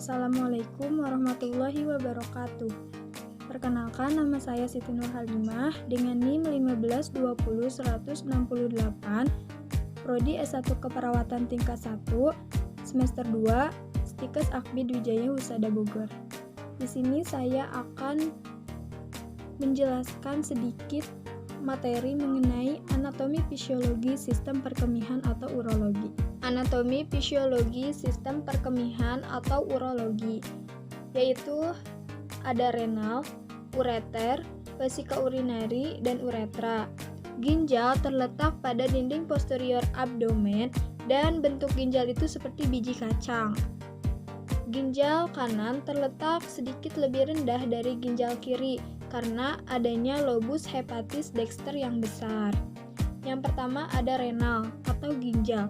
Assalamualaikum warahmatullahi wabarakatuh. Perkenalkan, nama saya Siti Nur Halimah dengan NIM 1520168, Prodi S1 Keperawatan tingkat 1, semester 2, Stikes Akbi Wijaya Husada Bogor. Di sini saya akan menjelaskan sedikit materi mengenai anatomi fisiologi sistem perkemihan atau urologi. Anatomi fisiologi sistem perkemihan atau urologi, yaitu ada renal, ureter, vesika urinari, dan uretra. Ginjal terletak pada dinding posterior abdomen dan bentuk ginjal itu seperti biji kacang. Ginjal kanan terletak sedikit lebih rendah dari ginjal kiri karena adanya lobus hepatis dexter yang besar. Yang pertama ada renal atau ginjal,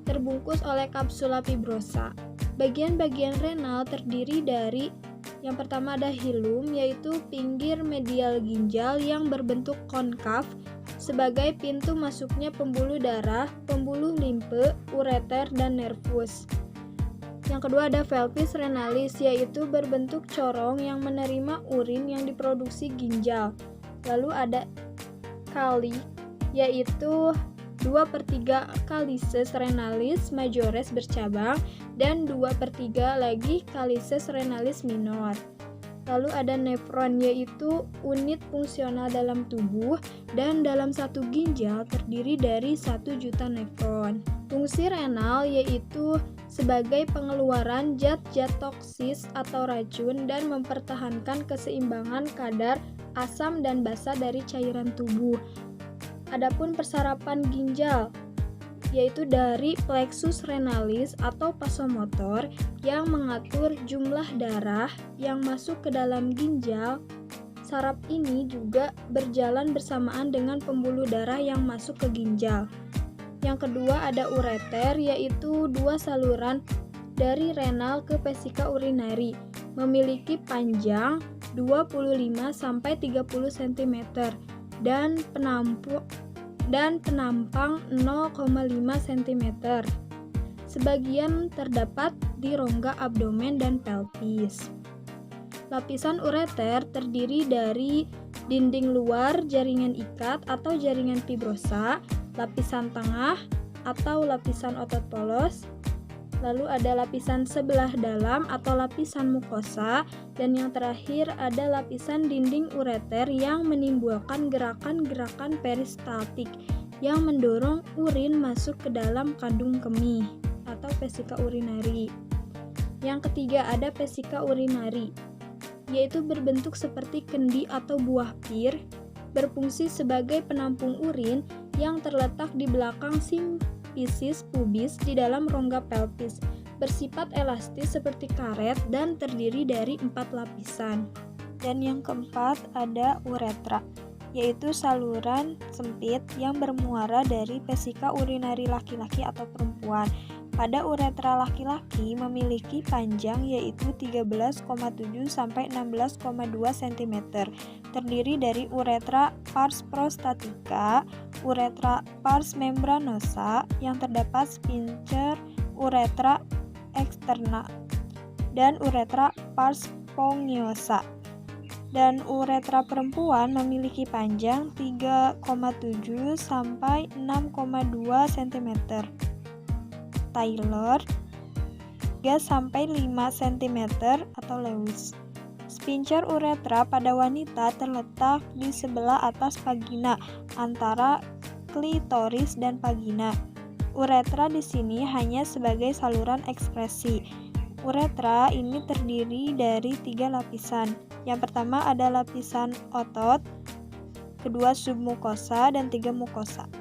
terbungkus oleh kapsula fibrosa. Bagian-bagian renal terdiri dari yang pertama ada hilum, yaitu pinggir medial ginjal yang berbentuk konkav sebagai pintu masuknya pembuluh darah, pembuluh limfe, ureter, dan nervus. Yang kedua ada pelvis renalis, yaitu berbentuk corong yang menerima urin yang diproduksi ginjal. Lalu ada kali, yaitu 2/3 kalices renalis majores bercabang dan 2/3 lagi kalices renalis minor. Lalu ada nefron, yaitu unit fungsional dalam tubuh dan dalam satu ginjal terdiri dari 1 juta nefron. Fungsi renal yaitu sebagai pengeluaran zat-zat toksis atau racun dan mempertahankan keseimbangan kadar asam dan basa dari cairan tubuh. Adapun persarapan ginjal yaitu dari plexus renalis atau vasomotor yang mengatur jumlah darah yang masuk ke dalam ginjal. Saraf ini juga berjalan bersamaan dengan pembuluh darah yang masuk ke ginjal. Yang kedua ada ureter, yaitu 2 saluran dari renal ke vesika urinari, memiliki panjang 25-30 cm dan penampang 0,5 cm. Sebagian terdapat di rongga abdomen dan pelvis. Lapisan ureter terdiri dari dinding luar jaringan ikat atau jaringan fibrosa, lapisan tengah atau lapisan otot polos, lalu ada lapisan sebelah dalam atau lapisan mukosa, dan yang terakhir ada lapisan dinding ureter yang menimbulkan gerakan-gerakan peristaltik yang mendorong urin masuk ke dalam kandung kemih atau vesika urinari. Yang ketiga ada vesika urinari, yaitu berbentuk seperti kendi atau buah pir, berfungsi sebagai penampung urin yang terletak di belakang simfisis pubis di dalam rongga pelvis, bersifat elastis seperti karet dan terdiri dari 4 lapisan. Dan yang keempat ada uretra, yaitu saluran sempit yang bermuara dari vesika urinari laki-laki atau perempuan. Pada uretra laki-laki memiliki panjang yaitu 13,7 sampai 16,2 cm. Terdiri dari uretra pars prostatica, uretra pars membranosa yang terdapat sphincter uretra externa, dan uretra pars sponggiosa. Dan uretra perempuan memiliki panjang 3,7 sampai 6,2 cm. Taylor 3 sampai 5 cm atau Lewis. Sphincter uretra pada wanita terletak di sebelah atas vagina antara klitoris dan vagina. Uretra di sini hanya sebagai saluran ekskresi. Uretra ini terdiri dari 3 lapisan. Yang pertama ada lapisan otot, kedua submukosa, dan 3 mukosa.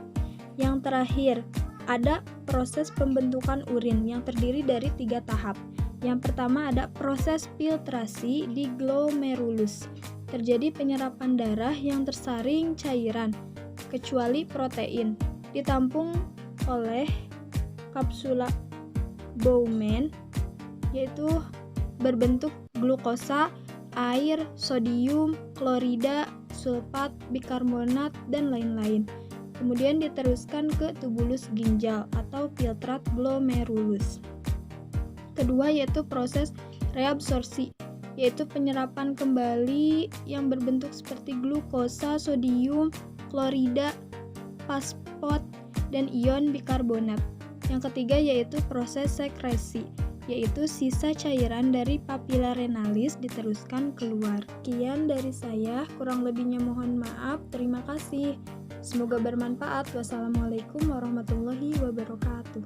Yang terakhir ada proses pembentukan urin yang terdiri dari 3 tahap. Yang pertama ada proses filtrasi di glomerulus. Terjadi penyerapan darah yang tersaring cairan, kecuali protein, ditampung oleh kapsula Bowman, yaitu berbentuk glukosa, air, sodium, klorida, sulfat, bikarbonat, dan lain-lain. Kemudian diteruskan ke tubulus ginjal atau filtrat glomerulus. Kedua yaitu proses reabsorpsi, yaitu penyerapan kembali yang berbentuk seperti glukosa, sodium, klorida, fosfat, dan ion bikarbonat. Yang ketiga yaitu proses sekresi, yaitu sisa cairan dari papila renalis diteruskan keluar. Sekian dari saya, kurang lebihnya mohon maaf. Terima kasih. Semoga bermanfaat. Wassalamualaikum warahmatullahi wabarakatuh.